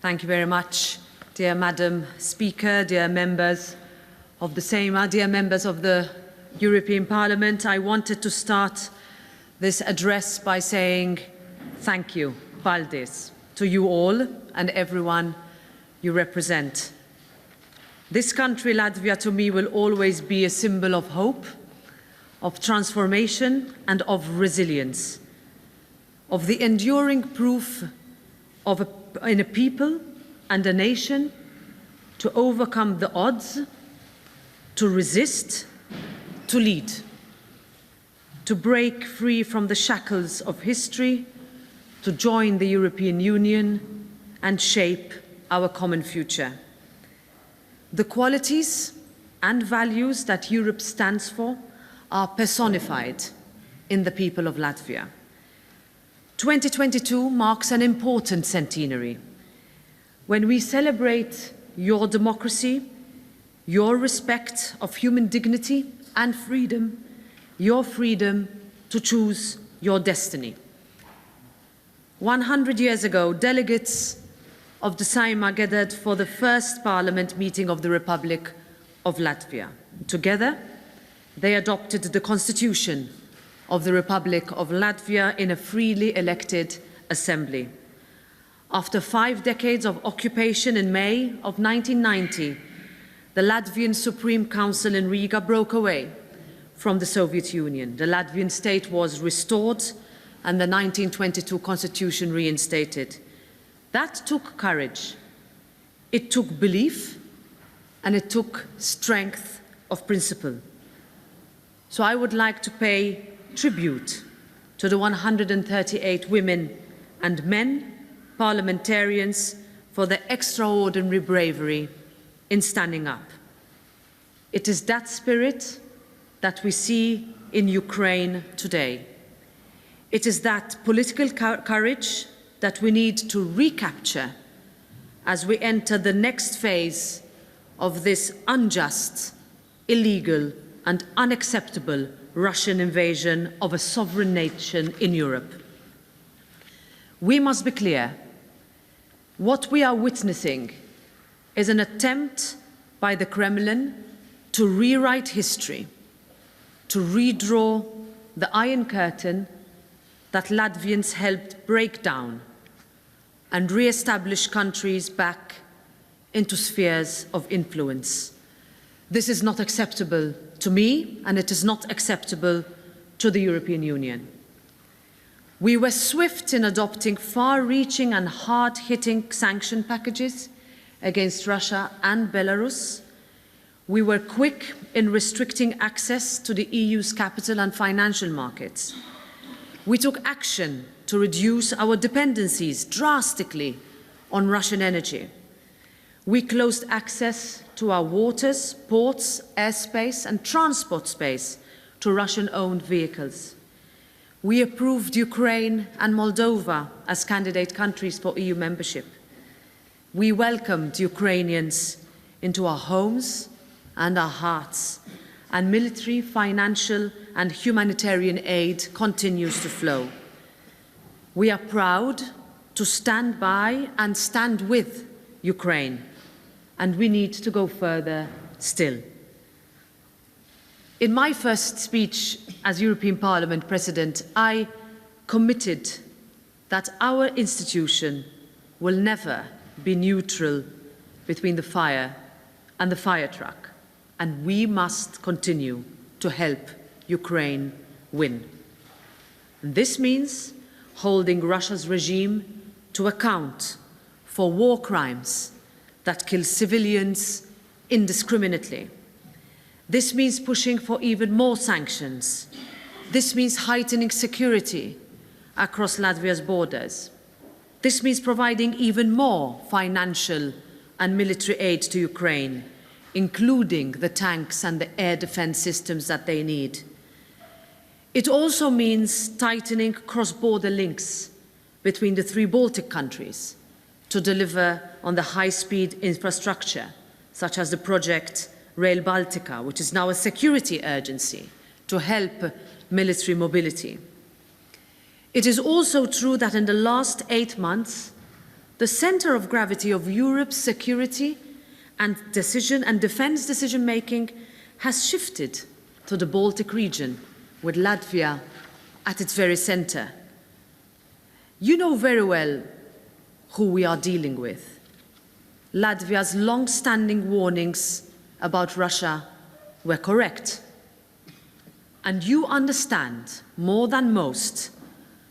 Thank you very much, dear Madam Speaker, dear members of the Saeima, dear members of the European Parliament. I wanted to start this address by saying thank you, Valdis, to you all and everyone you represent. This country, Latvia, to me will always be a symbol of hope, of transformation and of resilience, of the enduring proof of in a people and a nation to overcome the odds, to resist, to lead, to break free from the shackles of history, to join the European Union and shape our common future. The qualities and values that Europe stands for are personified in the people of Latvia. 2022 marks an important centenary when we celebrate your democracy, your respect of human dignity and freedom, your freedom to choose your destiny. 100 years ago, delegates of the Saeima gathered for the first Parliament meeting of the Republic of Latvia. Together, they adopted the Constitution of the Republic of Latvia in a freely elected assembly. After 5 decades of occupation in May of 1990, the Latvian Supreme Council in Riga broke away from the Soviet Union. The Latvian state was restored and the 1922 Constitution reinstated. That took courage, it took belief, and it took strength of principle. So I would like to pay tribute to the 138 women and men, parliamentarians, for their extraordinary bravery in standing up. It is that spirit that we see in Ukraine today. It is that political courage that we need to recapture as we enter the next phase of this unjust, illegal, and unacceptable Russian invasion of a sovereign nation in Europe. We must be clear. What we are witnessing is an attempt by the Kremlin to rewrite history, to redraw the Iron Curtain that Latvians helped break down and re-establish countries back into spheres of influence. This is not acceptable to me, and it is not acceptable to the European Union. We were swift in adopting far-reaching and hard-hitting sanction packages against Russia and Belarus. We were quick in restricting access to the EU's capital and financial markets. We took action to reduce our dependencies drastically on Russian energy. We closed access to our waters, ports, airspace and transport space to Russian-owned vehicles. We approved Ukraine and Moldova as candidate countries for EU membership. We welcomed Ukrainians into our homes and our hearts, and military, financial and humanitarian aid continues to flow. We are proud to stand by and stand with Ukraine, and we need to go further still. In my first speech as European Parliament President, I committed that our institution will never be neutral between the fire and the fire truck, and we must continue to help Ukraine win. And this means holding Russia's regime to account for war crimes that kill civilians indiscriminately. This means pushing for even more sanctions. This means heightening security across Latvia's borders. This means providing even more financial and military aid to Ukraine, including the tanks and the air defense systems that they need. It also means tightening cross-border links between the 3 Baltic countries to deliver on the high-speed infrastructure, such as the project Rail Baltica, which is now a security urgency to help military mobility. It is also true that in the last 8 months, the center of gravity of Europe's security and defense decision-making has shifted to the Baltic region, with Latvia at its very center. You know very well who we are dealing with. Latvia's long-standing warnings about Russia were correct. And you understand more than most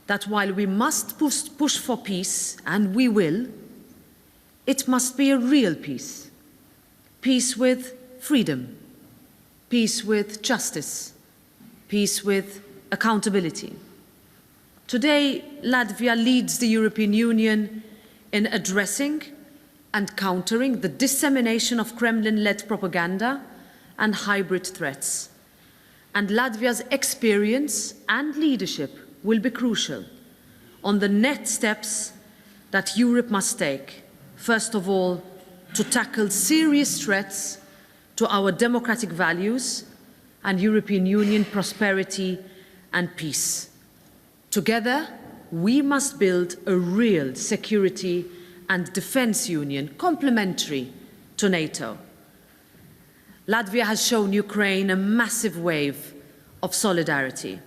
that while we must push for peace, and we will, it must be a real peace. Peace with freedom, peace with justice, peace with accountability. Today, Latvia leads the European Union in addressing and countering the dissemination of Kremlin-led propaganda and hybrid threats. And Latvia's experience and leadership will be crucial on the next steps that Europe must take. First of all, to tackle serious threats to our democratic values and European Union prosperity and peace. Together, we must build a real security and defense union complementary to NATO. Latvia has shown Ukraine a massive wave of solidarity.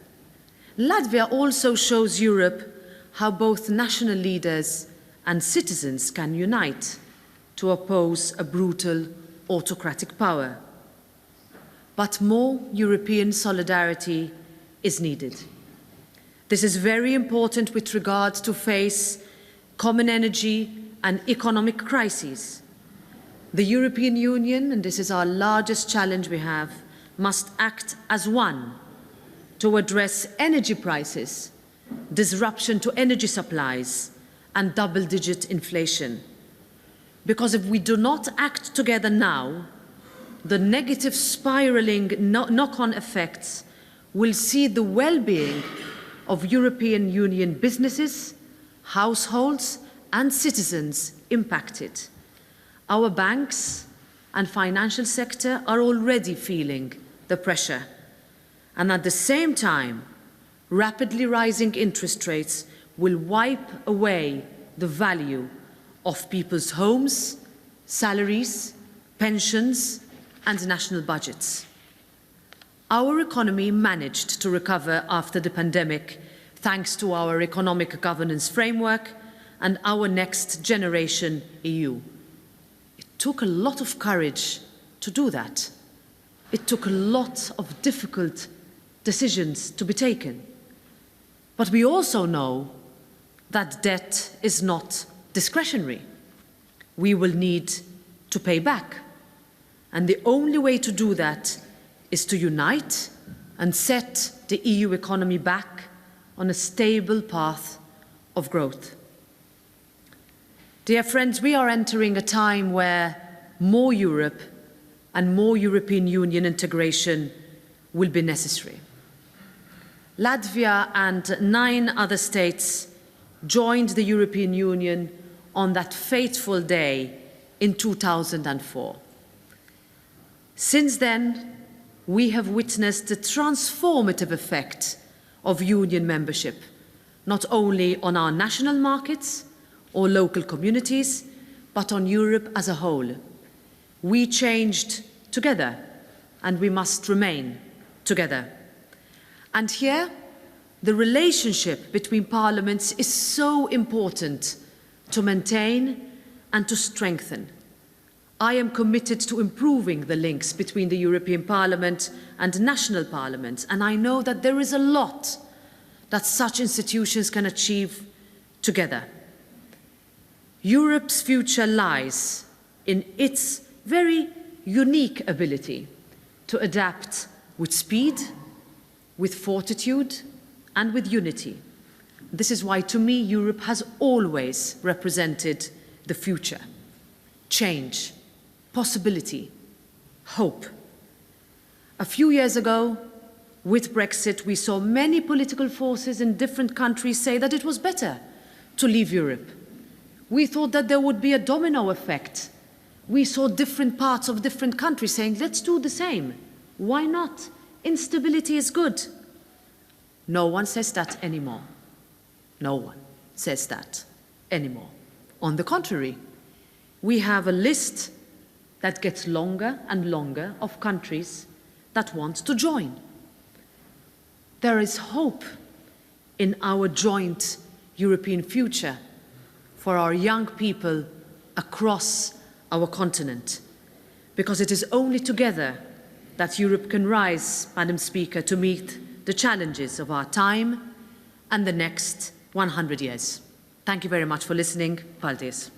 Latvia also shows Europe how both national leaders and citizens can unite to oppose a brutal autocratic power. But more European solidarity is needed. This is very important with regard to face common energy and economic crises. The European Union, and this is our largest challenge we have, must act as one to address energy prices, disruption to energy supplies, and double-digit inflation. Because if we do not act together now, the negative spiraling knock-on effects will see the well-being of European Union businesses, households, and citizens impacted. Our banks and financial sector are already feeling the pressure. And at the same time, rapidly rising interest rates will wipe away the value of people's homes, salaries, pensions, and national budgets. Our economy managed to recover after the pandemic thanks to our economic governance framework and our next generation EU. It took a lot of courage to do that. It took a lot of difficult decisions to be taken. But we also know that debt is not discretionary. We will need to pay back. And the only way to do that is to unite and set the EU economy back on a stable path of growth. Dear friends, we are entering a time where more Europe and more European Union integration will be necessary. Latvia and 9 other states joined the European Union on that fateful day in 2004. Since then, we have witnessed the transformative effect of Union membership, not only on our national markets or local communities, but on Europe as a whole. We changed together, and we must remain together. And here, the relationship between parliaments is so important to maintain and to strengthen. I am committed to improving the links between the European Parliament and national parliaments, and I know that there is a lot that such institutions can achieve together. Europe's future lies in its very unique ability to adapt with speed, with fortitude, and with unity. This is why, to me, Europe has always represented the future, change, possibility, hope. A few years ago, with Brexit, we saw many political forces in different countries say that it was better to leave Europe. We thought that there would be a domino effect. We saw different parts of different countries saying, let's do the same. Why not? Instability is good. No one says that anymore. No one says that anymore. On the contrary, we have a list that gets longer and longer of countries that want to join. There is hope in our joint European future for our young people across our continent, because it is only together that Europe can rise, Madam Speaker, to meet the challenges of our time and the next 100 years. Thank you very much for listening. Paldies.